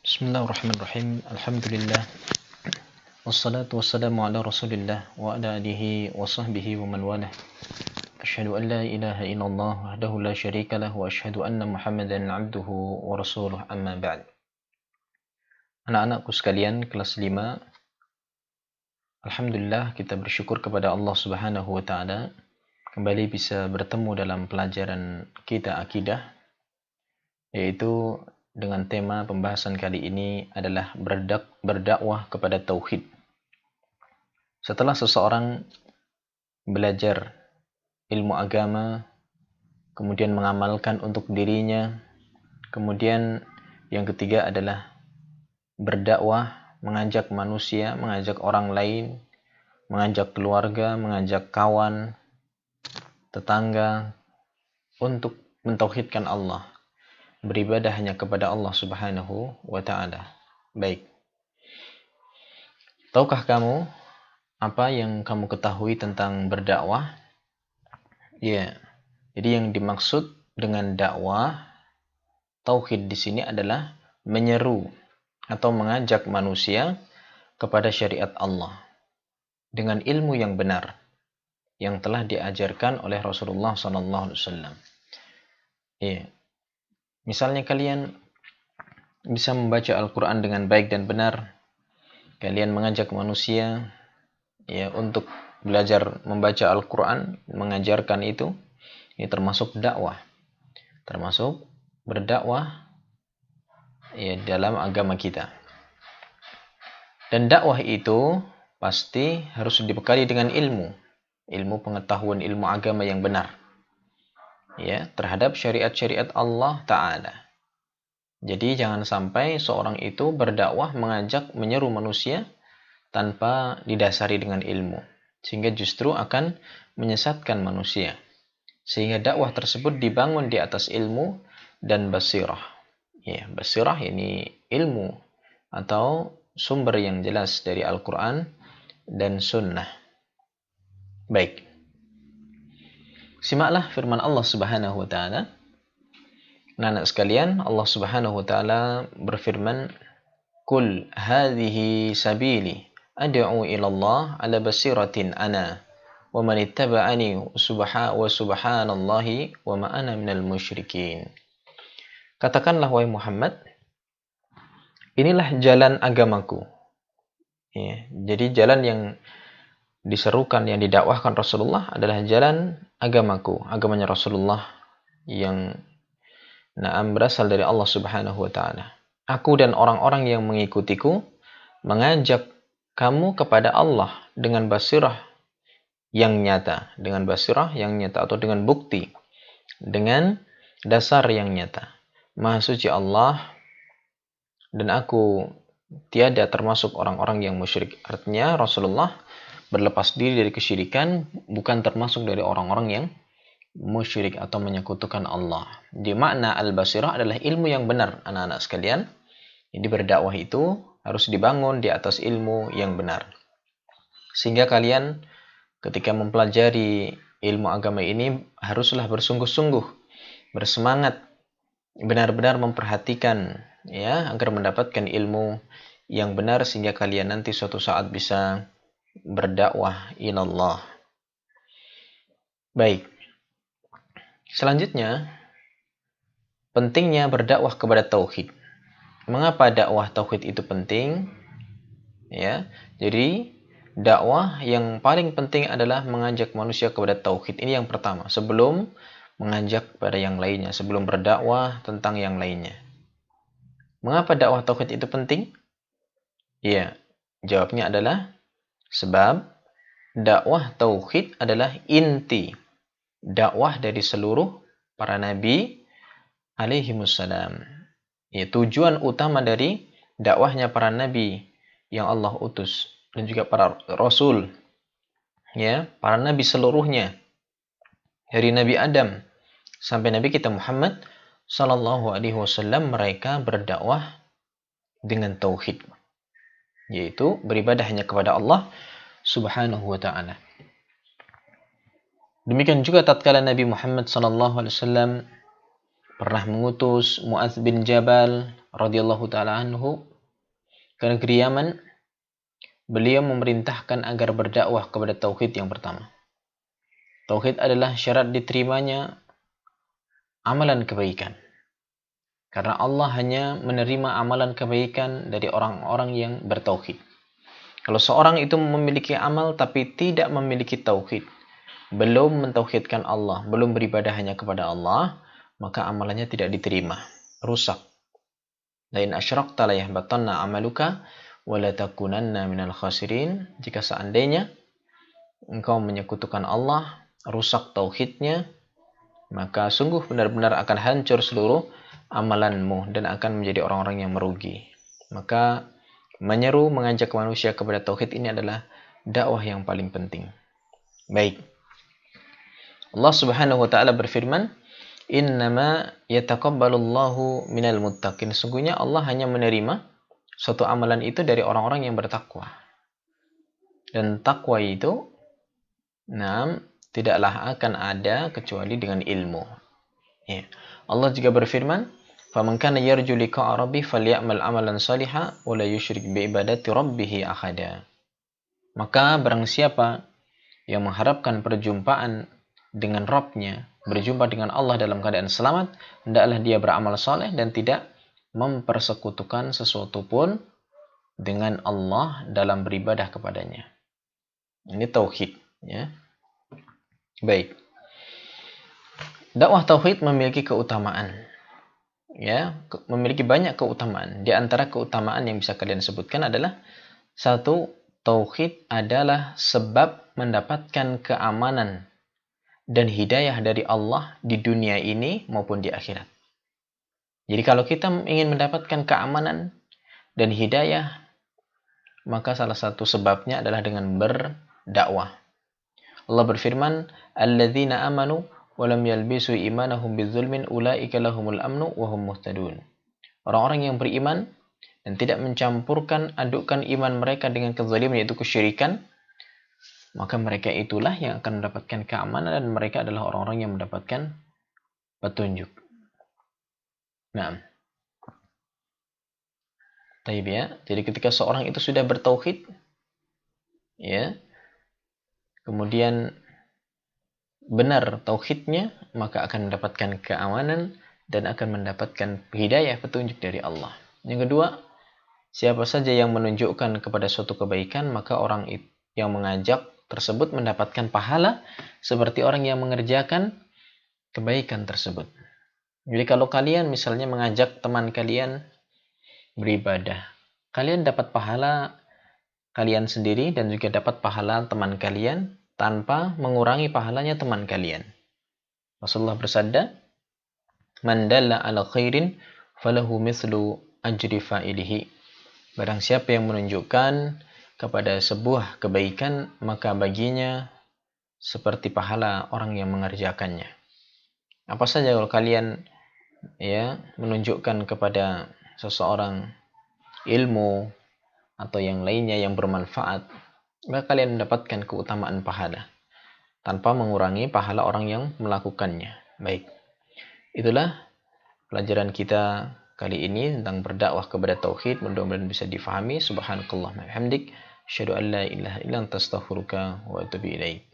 Bismillahirrahmanirrahim. Alhamdulillah. Wassalatu wassalamu ala Rasulillah wa ala alihi wa sahbihi wa man walah. Asyhadu an la ilaha illallah wahdahu la syarika lah wa asyhadu anna Muhammadan abduhu wa rasuluh amma ba'd. Anak-anakku sekalian kelas 5. Alhamdulillah kita bersyukur kepada Allah Subhanahu wa taala kembali bisa bertemu dalam pelajaran kita akidah, yaitu dengan tema pembahasan kali ini adalah berdakwah kepada tauhid. Setelah seseorang belajar ilmu agama, kemudian mengamalkan untuk dirinya, kemudian yang ketiga adalah berdakwah, mengajak manusia, mengajak orang lain, mengajak keluarga, mengajak kawan, tetangga untuk mentauhidkan Allah, beribadah hanya kepada Allah Subhanahu wa ta'ala. Baik. Tahukah kamu apa yang kamu ketahui tentang berdakwah? Ya. Jadi yang dimaksud dengan dakwah tauhid di sini adalah menyeru atau mengajak manusia kepada syariat Allah dengan ilmu yang benar yang telah diajarkan oleh Rasulullah SAW. Ya. Misalnya kalian bisa membaca Al-Quran dengan baik dan benar, kalian mengajak manusia ya untuk belajar membaca Al-Quran, mengajarkan itu, ini termasuk dakwah, termasuk berdakwah ya dalam agama kita. Dan dakwah itu pasti harus dibekali dengan ilmu pengetahuan, ilmu agama yang benar ya terhadap syariat-syariat Allah Ta'ala. Jadi jangan sampai seorang itu berdakwah, mengajak, menyeru manusia tanpa didasari dengan ilmu, sehingga justru akan menyesatkan manusia. Sehingga dakwah tersebut dibangun di atas ilmu dan basirah. Ya, basirah ini ilmu atau sumber yang jelas dari Al-Quran dan Sunnah. Baik. Simaklah firman Allah Subhanahu wa ta'ala. Anak-anak sekalian, Allah Subhanahu wa ta'ala berfirman, "Qul hadhihi sabili ad'u ila Allah ala basiratin ana wa man ittaba'ani wa subhanallahi wa ma ana minal musyrikin." Katakanlah wahai Muhammad, inilah jalan agamaku. Ya, jadi jalan yang diserukan, yang didakwahkan Rasulullah adalah jalan agamaku, agamanya Rasulullah yang berasal dari Allah Subhanahu wa ta'ala. Aku dan orang-orang yang mengikutiku mengajak kamu kepada Allah dengan basirah yang nyata, atau dengan bukti, dengan dasar yang nyata. Maha suci Allah dan aku tiada termasuk orang-orang yang musyrik. Artinya Rasulullah berlepas diri dari kesyirikan, bukan termasuk dari orang-orang yang musyrik atau menyekutukan Allah. Di makna al-basirah adalah ilmu yang benar, anak-anak sekalian. Jadi berdakwah itu harus dibangun di atas ilmu yang benar. Sehingga kalian ketika mempelajari ilmu agama ini haruslah bersungguh-sungguh, bersemangat, benar-benar memperhatikan ya agar mendapatkan ilmu yang benar sehingga kalian nanti suatu saat bisa berdakwah ilallah. Baik. Selanjutnya, pentingnya berdakwah kepada tauhid. Mengapa dakwah tauhid itu penting? Ya, jadi dakwah yang paling penting adalah mengajak manusia kepada tauhid. Ini yang pertama, sebelum mengajak pada yang lainnya, sebelum berdakwah tentang yang lainnya. Mengapa dakwah tauhid itu penting? Ya, jawabnya adalah sebab dakwah tauhid adalah inti dakwah dari seluruh para nabi alaihimussalam. Ya, tujuan utama dari dakwahnya para nabi yang Allah utus dan juga para rasul. Ya, para nabi seluruhnya dari Nabi Adam sampai Nabi kita Muhammad sallallahu alaihi wasallam, mereka berdakwah dengan tauhid, yaitu beribadah hanya kepada Allah Subhanahu wa ta'ala. Demikian juga tatkala Nabi Muhammad sallallahu alaihi wasallam pernah mengutus Mu'adz bin Jabal radhiyallahu taala anhu ke negeri Yaman. Beliau memerintahkan agar berdakwah kepada tauhid yang pertama. Tauhid adalah syarat diterimanya amalan kebaikan. Karena Allah hanya menerima amalan kebaikan dari orang-orang yang bertauhid. Kalau seorang itu memiliki amal tapi tidak memiliki tauhid, belum mentauhidkan Allah, belum beribadah hanya kepada Allah, maka amalannya tidak diterima, rusak. Lain asyrakta la yahbatanna amaluka wa la takunanna minal khasirin. Jika seandainya engkau menyekutukan Allah, rusak tauhidnya, maka sungguh benar-benar akan hancur seluruh amalanmu dan akan menjadi orang-orang yang merugi. Maka menyeru, mengajak manusia kepada tauhid ini adalah dakwah yang paling penting. Baik. Allah Subhanahu wa taala berfirman, "Innama yataqabbalullahu minal muttaqin." Sungguhnya Allah hanya menerima suatu amalan itu dari orang-orang yang bertakwa. Dan takwa itu tidaklah akan ada kecuali dengan ilmu. Ya. Allah juga berfirman, "Faman kana yarju liqa'a rabbih falyamal amalan shalihan wa la yusyrik bi ibadati rabbih ahada." Maka barang siapa yang mengharapkan perjumpaan dengan Rabb-nya, berjumpa dengan Allah dalam keadaan selamat, hendaklah dia beramal saleh dan tidak mempersekutukan sesuatu pun dengan Allah dalam beribadah kepadanya. Ini tauhid, ya. Baik. Dakwah tauhid memiliki keutamaan. Ya, memiliki banyak keutamaan. Di antara keutamaan yang bisa kalian sebutkan adalah satu, tauhid adalah sebab mendapatkan keamanan dan hidayah dari Allah di dunia ini maupun di akhirat. Jadi kalau kita ingin mendapatkan keamanan dan hidayah, maka salah satu sebabnya adalah dengan berdakwah. Allah berfirman, "Alladzina amanu wa lam yalbisu imanahum bidzulmin ulaika lahumul amnu wa hum muhtadun." Orang-orang yang beriman dan tidak mencampurkan adukkan iman mereka dengan kezaliman, yaitu kesyirikan, maka mereka itulah yang akan mendapatkan keamanan dan mereka adalah orang-orang yang mendapatkan petunjuk. Nah, taib ya. Jadi ketika seorang itu sudah bertauhid, ya, kemudian benar tauhidnya, maka akan mendapatkan keamanan dan akan mendapatkan hidayah, petunjuk dari Allah. Yang kedua, siapa saja yang menunjukkan kepada suatu kebaikan, maka orang yang mengajak tersebut mendapatkan pahala seperti orang yang mengerjakan kebaikan tersebut. Jadi kalau kalian misalnya mengajak teman kalian beribadah, kalian dapat pahala kalian sendiri dan juga dapat pahala teman kalian tanpa mengurangi pahalanya teman kalian. Rasulullah bersabda, "Man dalla ala khairin falahu mithlu ajri fa'ilihi." Barang siapa yang menunjukkan kepada sebuah kebaikan, maka baginya seperti pahala orang yang mengerjakannya. Apa saja kalau kalian menunjukkan kepada seseorang ilmu atau yang lainnya yang bermanfaat, maka kalian mendapatkan keutamaan pahala tanpa mengurangi pahala orang yang melakukannya. Baik. Itulah pelajaran kita kali ini tentang berdakwah kepada tauhid. Mudah-mudahan bisa difahami. Subhanakallahumma wa bihamdik, asyhadu an la ilaha illa anta astaghfiruka wa atubu ilaik.